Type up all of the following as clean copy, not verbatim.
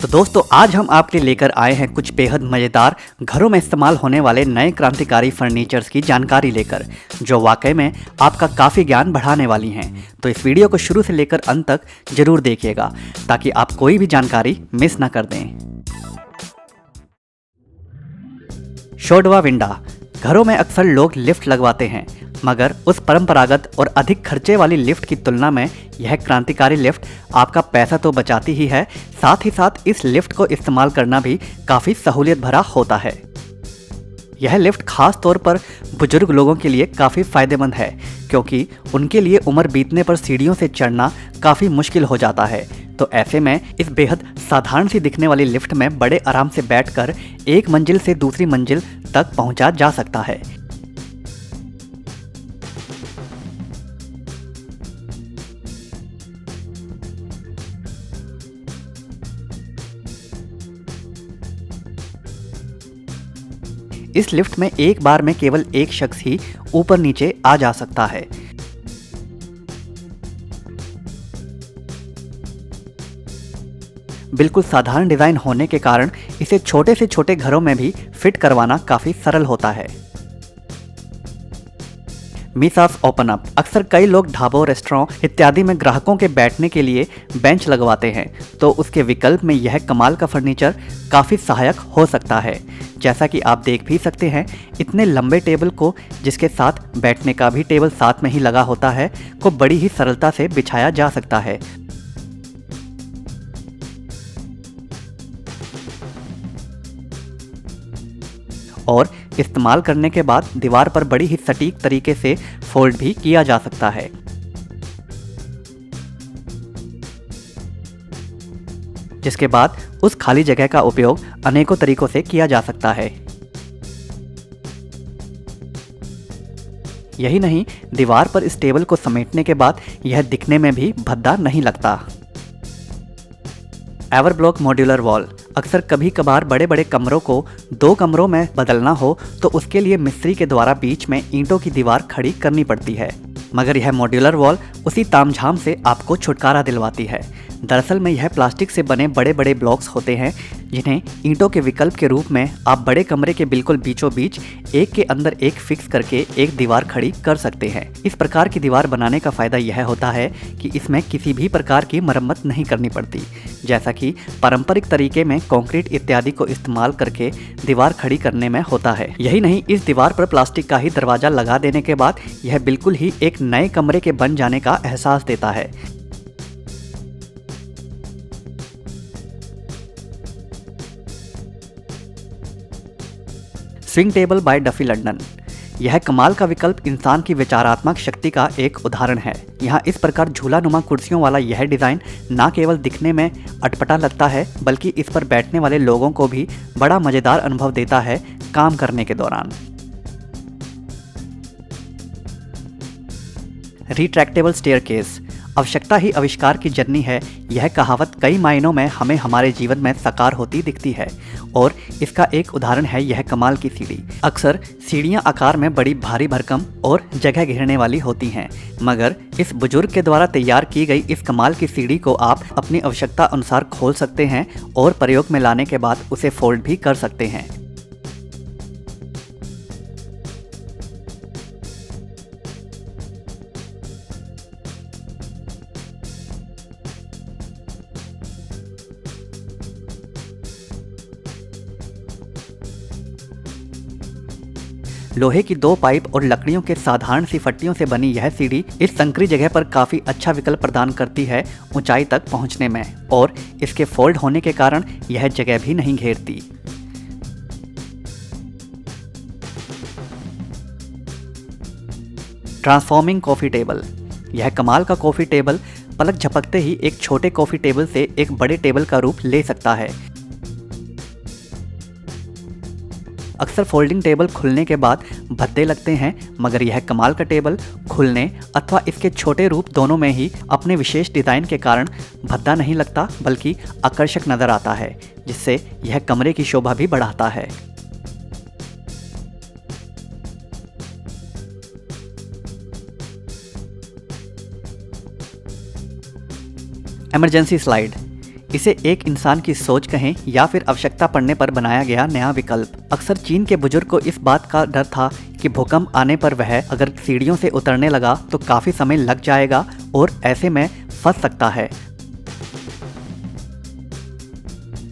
तो दोस्तों आज हम आपके लेकर आए हैं कुछ बेहद मज़ेदार घरों में इस्तेमाल होने वाले नए क्रांतिकारी फर्नीचर्स की जानकारी लेकर, जो वाकई में आपका काफ़ी ज्ञान बढ़ाने वाली हैं। तो इस वीडियो को शुरू से लेकर अंत तक जरूर देखिएगा ताकि आप कोई भी जानकारी मिस ना कर दें। शोडवा विंडा। घरों में अक्सर लोग लिफ्ट लगवाते हैं, मगर उस परंपरागत और अधिक खर्चे वाली लिफ्ट की तुलना में यह क्रांतिकारी लिफ्ट आपका पैसा तो बचाती ही है, साथ ही साथ इस लिफ्ट को इस्तेमाल करना भी काफ़ी सहूलियत भरा होता है। यह लिफ्ट खास तौर पर बुजुर्ग लोगों के लिए काफ़ी फ़ायदेमंद है, क्योंकि उनके लिए उम्र बीतने पर सीढ़ियों से चढ़ना काफ़ी मुश्किल हो जाता है। तो ऐसे में इस बेहद साधारण सी दिखने वाली लिफ्ट में बड़े आराम से बैठकर एक मंजिल से दूसरी मंजिल तक पहुंचा जा सकता है। इस लिफ्ट में एक बार में केवल एक शख्स ही ऊपर नीचे आ जा सकता है। बिल्कुल साधारण डिज़ाइन होने के कारण इसे छोटे से छोटे घरों में भी फिट करवाना काफ़ी सरल होता है। मिसास ओपन अप। अक्सर कई लोग ढाबों, रेस्टोरेंट इत्यादि में ग्राहकों के बैठने के लिए बेंच लगवाते हैं, तो उसके विकल्प में यह कमाल का फर्नीचर काफ़ी सहायक हो सकता है। जैसा कि आप देख भी सकते हैं, इतने लंबे टेबल को, जिसके साथ बैठने का भी टेबल साथ में ही लगा होता है, को बड़ी ही सरलता से बिछाया जा सकता है। और इस्तेमाल करने के बाद दीवार पर बड़ी ही सटीक तरीके से फोल्ड भी किया जा सकता है। जिसके बाद उस खाली जगह का उपयोग अनेकों तरीकों से किया जा सकता है। यही नहीं, दीवार पर इस टेबल को समेटने के बाद यह दिखने में भी भद्दा नहीं लगता। एवरब्लॉक मॉड्यूलर वॉल। अक्सर कभी कभार बड़े बड़े कमरों को दो कमरों में बदलना हो तो उसके लिए मिस्त्री के द्वारा बीच में ईंटों की दीवार खड़ी करनी पड़ती है, मगर यह मॉड्यूलर वॉल उसी तामझाम से आपको छुटकारा दिलवाती है। दरअसल में यह प्लास्टिक से बने बड़े बड़े ब्लॉक्स होते हैं, जिन्हें ईंटों के विकल्प के रूप में आप बड़े कमरे के बिल्कुल बीचों बीच एक के अंदर एक फिक्स करके एक दीवार खड़ी कर सकते हैं। इस प्रकार की दीवार बनाने का फायदा यह होता है कि इसमें किसी भी प्रकार की मरम्मत नहीं करनी पड़ती, जैसा कि पारंपरिक तरीके में कंक्रीट इत्यादि को इस्तेमाल करके दीवार खड़ी करने में होता है। यही नहीं, इस दीवार पर प्लास्टिक का ही दरवाजा लगा देने के बाद यह बिल्कुल ही एक नए कमरे के बन जाने का एहसास देता है। Swing table by Duffy London. यह कमाल का विकल्प इंसान की विचारात्मक शक्ति का एक उदाहरण है। यहाँ इस प्रकार झूला नुमा कुर्सियों वाला यह डिज़ाइन न केवल दिखने में अटपटा लगता है, बल्कि इस पर बैठने वाले लोगों को भी बड़ा मज़ेदार अनुभव देता है काम करने के दौरान। Retractable staircase. आवश्यकता ही आविष्कार की जननी है, यह कहावत कई मायनों में हमें हमारे जीवन में साकार होती दिखती है, और इसका एक उदाहरण है यह कमाल की सीढ़ी। अक्सर सीढ़ियां आकार में बड़ी भारी भरकम और जगह घेरने वाली होती हैं, मगर इस बुजुर्ग के द्वारा तैयार की गई इस कमाल की सीढ़ी को आप अपनी आवश्यकता अनुसार खोल सकते हैं और प्रयोग में लाने के बाद उसे फोल्ड भी कर सकते हैं। लोहे की दो पाइप और लकड़ियों के साधारण सी फट्टियों से बनी यह सीढ़ी इस संकरी जगह पर काफ़ी अच्छा विकल्प प्रदान करती है ऊंचाई तक पहुंचने में, और इसके फोल्ड होने के कारण यह जगह भी नहीं घेरती। Transforming coffee table. यह कमाल का कॉफ़ी टेबल पलक झपकते ही एक छोटे कॉफ़ी टेबल से एक बड़े टेबल का रूप ले सकता है। अक्सर फोल्डिंग टेबल खुलने के बाद भद्दे लगते हैं, मगर यह कमाल का टेबल खुलने अथवा इसके छोटे रूप दोनों में ही अपने विशेष डिज़ाइन के कारण भद्दा नहीं लगता, बल्कि आकर्षक नज़र आता है, जिससे यह कमरे की शोभा भी बढ़ाता है। Emergency slide. इसे एक इंसान की सोच कहें या फिर आवश्यकता पड़ने पर बनाया गया नया विकल्प। अक्सर चीन के बुजुर्ग को इस बात का डर था कि भूकंप आने पर वह अगर सीढ़ियों से उतरने लगा तो काफी समय लग जाएगा और ऐसे में फंस सकता है।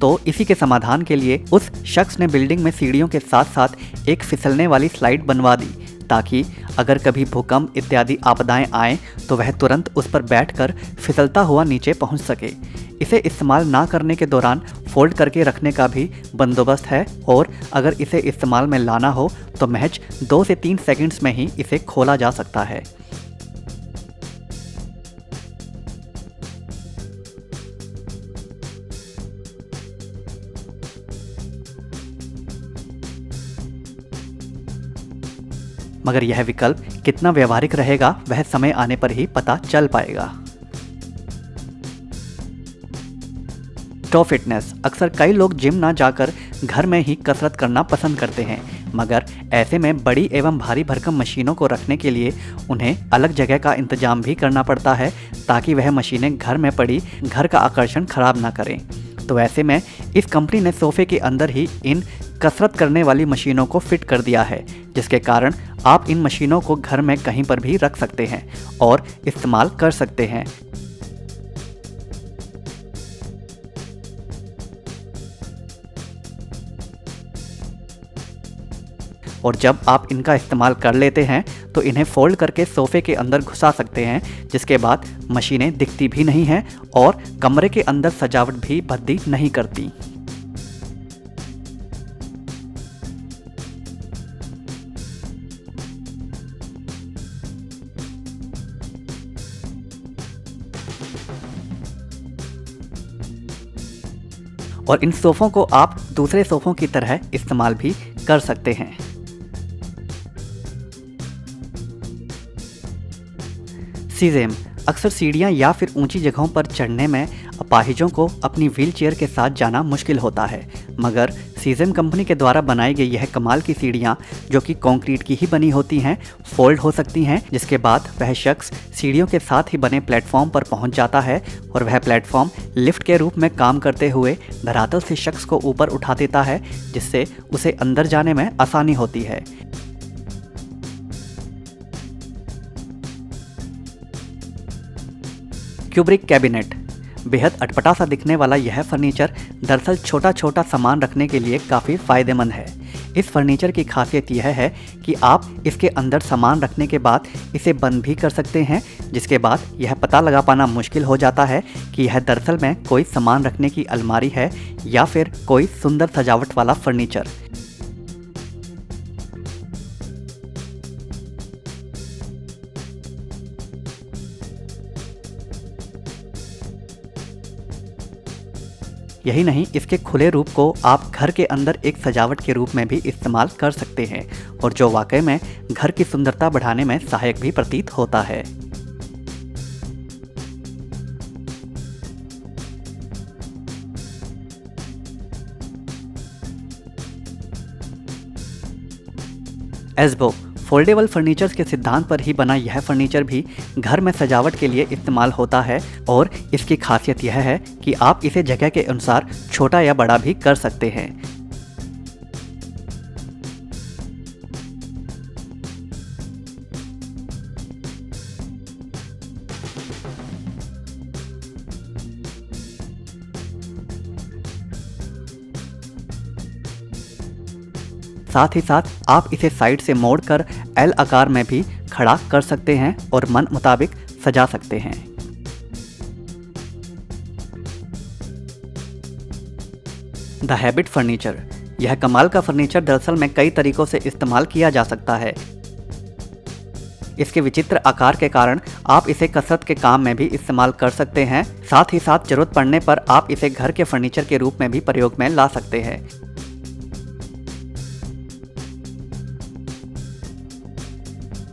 तो इसी के समाधान के लिए उस शख्स ने बिल्डिंग में सीढ़ियों के साथ साथ एक फिसलने वाली स्लाइड बनवा दी, ताकि अगर कभी भूकंप इत्यादि आपदाएं आएं तो वह तुरंत उस पर बैठकर फिसलता हुआ नीचे पहुंच सके। इसे इस्तेमाल ना करने के दौरान फोल्ड करके रखने का भी बंदोबस्त है और अगर इसे इस्तेमाल में लाना हो तो महज 2 से 3 सेकंड्स में ही इसे खोला जा सकता है। मगर यह विकल्प कितना व्यवहारिक रहेगा वह समय आने पर ही पता चल पाएगा। Toe fitness. अक्सर कई लोग जिम ना जाकर घर में ही कसरत करना पसंद करते हैं, मगर ऐसे में बड़ी एवं भारी भरकम मशीनों को रखने के लिए उन्हें अलग जगह का इंतजाम भी करना पड़ता है, ताकि वह मशीनें घर में पड़ी घर का आकर्षण खराब ना करें। तो ऐसे में इस कंपनी ने सोफे के अंदर ही इन कसरत करने वाली मशीनों को फिट कर दिया है, जिसके कारण आप इन मशीनों को घर में कहीं पर भी रख सकते हैं और इस्तेमाल कर सकते हैं। और जब आप इनका इस्तेमाल कर लेते हैं तो इन्हें फोल्ड करके सोफे के अंदर घुसा सकते हैं, जिसके बाद मशीनें दिखती भी नहीं हैं और कमरे के अंदर सजावट भी भद्दी नहीं करती। और इन सोफ़ों को आप दूसरे सोफ़ों की तरह इस्तेमाल भी कर सकते हैं। सीज़ेम। अक्सर सीढ़ियाँ या फिर ऊंची जगहों पर चढ़ने में अपाहिजों को अपनी व्हीलचेयर के साथ जाना मुश्किल होता है, मगर सीज़ेम कंपनी के द्वारा बनाई गई यह कमाल की सीढ़ियाँ, जो कि कंक्रीट की ही बनी होती हैं, फोल्ड हो सकती हैं, जिसके बाद वह शख्स सीढ़ियों के साथ ही बने प्लेटफॉर्म पर पहुंच जाता है और वह प्लेटफॉर्म लिफ्ट के रूप में काम करते हुए धरातल से शख्स को ऊपर उठा देता है, जिससे उसे अंदर जाने में आसानी होती है। Kubrick cabinet. बेहद अटपटा सा दिखने वाला यह फर्नीचर दरअसल छोटा छोटा सामान रखने के लिए काफ़ी फ़ायदेमंद है। इस फर्नीचर की खासियत यह है कि आप इसके अंदर सामान रखने के बाद इसे बंद भी कर सकते हैं, जिसके बाद यह पता लगा पाना मुश्किल हो जाता है कि यह दरअसल में कोई सामान रखने की अलमारी है या फिर कोई सुंदर सजावट वाला फर्नीचर। यही नहीं, इसके खुले रूप को आप घर के अंदर एक सजावट के रूप में भी इस्तेमाल कर सकते हैं और जो वाकई में घर की सुंदरता बढ़ाने में सहायक भी प्रतीत होता है। एस्बो। फोल्डेबल फर्नीचर्स के सिद्धांत पर ही बना यह फर्नीचर भी घर में सजावट के लिए इस्तेमाल होता है और इसकी खासियत यह है कि आप इसे जगह के अनुसार छोटा या बड़ा भी कर सकते हैं। साथ ही साथ आप इसे साइड से मोड़कर एल आकार में भी खड़ा कर सकते हैं और मन मुताबिक सजा सकते हैं। The habit furniture. यह कमाल का फर्नीचर दरअसल में कई तरीकों से इस्तेमाल किया जा सकता है। इसके विचित्र आकार के कारण आप इसे कसरत के काम में भी इस्तेमाल कर सकते हैं। साथ ही साथ जरूरत पड़ने पर आप इसे घर के फर्नीचर के रूप में भी प्रयोग में ला सकते हैं।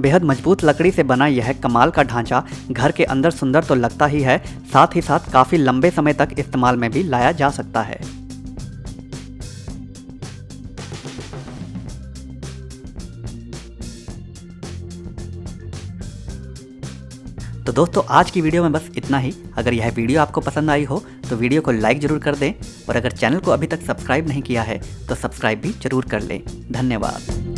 बेहद मजबूत लकड़ी से बना यह कमाल का ढांचा घर के अंदर सुंदर तो लगता ही है, साथ ही साथ काफी लंबे समय तक इस्तेमाल में भी लाया जा सकता है। तो दोस्तों, आज की वीडियो में बस इतना ही। अगर यह वीडियो आपको पसंद आई हो तो वीडियो को लाइक ज़रूर कर दें और अगर चैनल को अभी तक सब्सक्राइब नहीं किया है तो सब्सक्राइब भी ज़रूर कर लें। धन्यवाद।